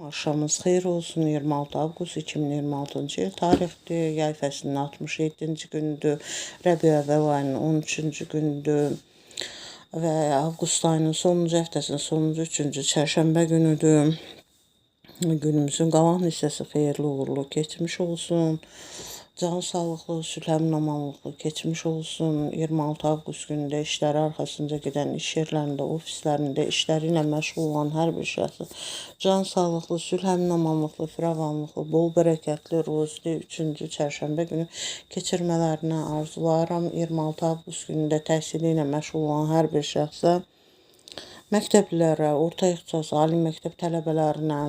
Axşamınız xeyir olsun. 26 avqust 2026-cı il tarixdir. Yay fəslinin 67-ci gündür. Rəbiül ayının 13-cü gündür. Və avqust ayının sonuncu həftəsinin sonuncu 3-cü çərşənbə günüdür. Günümüzün qalan hissəsi xeyirli uğurlu keçmiş olsun. Can sağlıqlı, sülhəm amanlıqlı keçmiş olsun. 26 avqust günündə işləri arxasınca gedən iş yerlərində, ofislərində işləri ilə məşğul olan hər bir şəxsi can sağlıqlı, sülhəm amanlıqlı, firavanlıqlı, bol bərəkətli, ruzlu 3-cü çərşənbə günü keçirmələrini arzulayıram. 26 avqust günündə təhsili ilə məşğul olan hər bir şəxsə, məktəblilərə, orta ixtisas, ali məktəb tələbələrinə,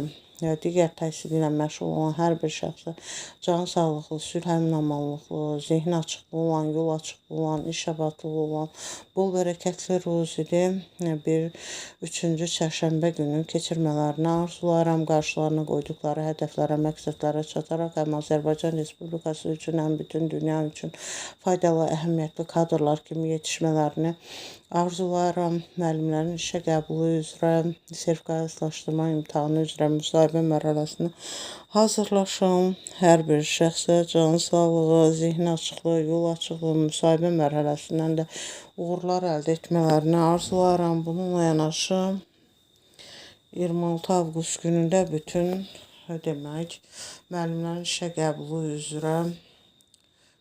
digər təhsili ilə məşğul olan hər bir şəxsə can sağlıqlı, sülhəm amanlıqlı, zehni açıqlı olan, yol açıqlı olan, iş abadlığı olan, bol bərəkətli ruzili bir 3-cü çərşənbə günü keçirmələrini arzulayıram. Qarşılarına qoyduqları hədəflərə, məqsədlərə çataraq həm Azərbaycan Respublikası üçün, həm bütün dünya üçün faydalı, əhəmiyyətli kadrlar kimi yetişmələrini arzulayıram. Müəllimlərin işə qəbulu üzrə, sertifikatlaşdırma imtahanı üzrə müsahibə mərhələsinə hazırlaşan hər bir şəxsə can sağlığı, zehni açıqlığı, yol açıqlığı, müsahibə mərhələsindən də uğurlar əldə etmələrini arzulayıram. Bununla yanaşı 26 avqust günündə bütün müəllimlərin işə qəbulu üzrə,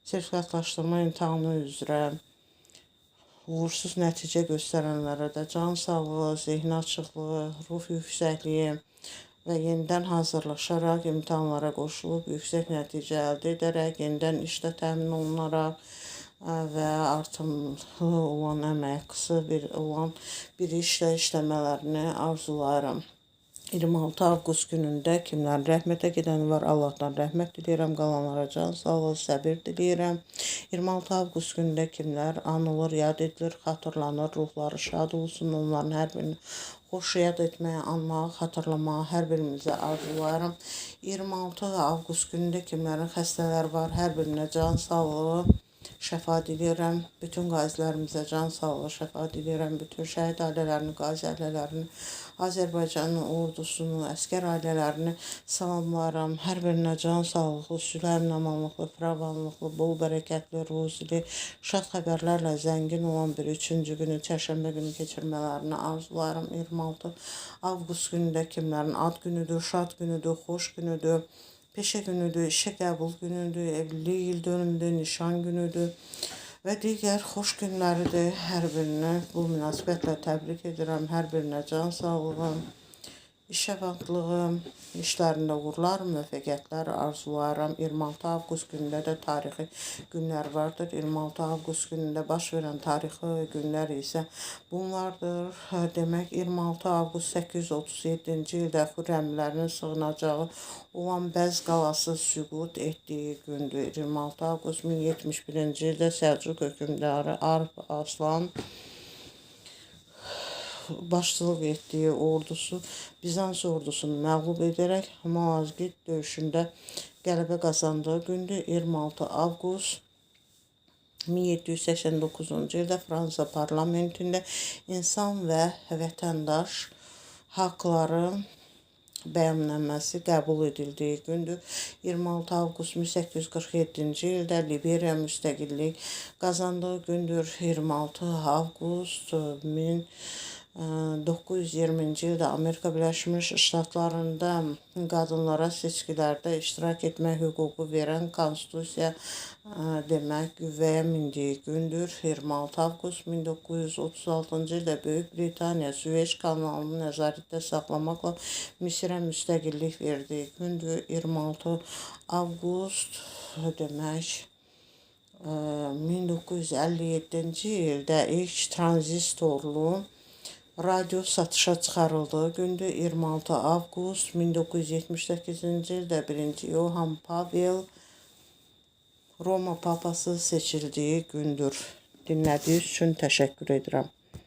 sertifikatlaşdırma imtahanı üzrə uğursuz nəticə göstərənlərə də can sağlığı, zehni açıqlığı, ruh yüksəkliyi və yenidən hazırlaşaraq imtahanlara qoşulub yüksək nəticə əldə edərək, yenidən işdə təmin olunaraq və artımlı olan əmək haqqısı bir işlə işləmələrini arzulayıram. 26 avqust günündə kimlərin rəhmətə gedəni var, Allahdan rəhmət diləyirəm, qalanlara can sağlığı, səbir diləyirəm. 26 avqust günündə kimlər anılır, yad edilir, xatırlanır, ruhları şad olsun, onların hər birini xoş yad etməyə, anmağı, xatırlamağı hər birimizə arzulayıram. 26 avqust günündə kimlərin xəstələri var, hər birinə can sağlığı, şəfa diləyirəm. Bütün qazilərimizə can sağlığı, şəfa diləyirəm. Bütün şəhid ailələrini, qazi ailələrini, Azərbaycanın ordusunu, əskər ailələrini salamlayıram. Hər birinə can sağlıqlı, sülhəm amanlıqlı, firavanlıqlı, bol bərəkətli, ruzili, şad xəbərlərlə zəngin olan bir 3-cü günü, çərşənbə günü keçirmələrini arzulayıram. 26 avqust günündə kimlərin ad günüdür, şad günüdür, xoş günüdür, peşə günüdür, işə qəbul günüdür, evlilik il dönümüdür, nişan günüdür və digər xoş günləridir. Hər birini bu münasibətlə təbrik edirəm. Hər birinə can sağlığı, iş abadlığı, işlərində uğurlar, müvəffəqiyyətlər arzulayıram. 26 avqust günündə də tarixi günlər vardır. 26 avqust günündə baş verən tarixi günlər isə bunlardır. Demək, 26 avqust 837-ci ildə Xürrəmlərin sığınacağı olan Bəz qalası süqut etdiyi gündür. 26 avqust 1071-ci ildə Səlcuq hökmdarı Arif Arslan başçılıq etdiyi ordusu Bizans ordusunu məğlub edərək Malazgirt döyüşündə qələbə qazandığı gündür. 26 avqust 1789-cu ildə Fransa parlamentində insan və vətəndaş haqları bəyannnaməsi qəbul edildiyi gündür. 26 avqust 1847-ci ildə Liberiya müstəqillik qazandığı gündür. 26 avqust 1920-ci ildə Amerika Birləşmiş Ştatlarında qadınlara seçkilərdə iştirak etmək hüququ verən konstitusiya qüvvəyə mindiyi gündür. 26 avqust 1936-cı ildə Böyük Britaniya Süveyş kanalını nəzarətdə saxlamaqla Misirə müstəqillik verdiyi gündür. 26 avqust 1957-ci ildə ilk tranzistorlu radio satışa çıxarıldığı gündür. 26 avqust 1978-ci ildə 1. Yohan Pavel Roma papası seçildiyi gündür. Dinlədiyiniz üçün təşəkkür edirəm.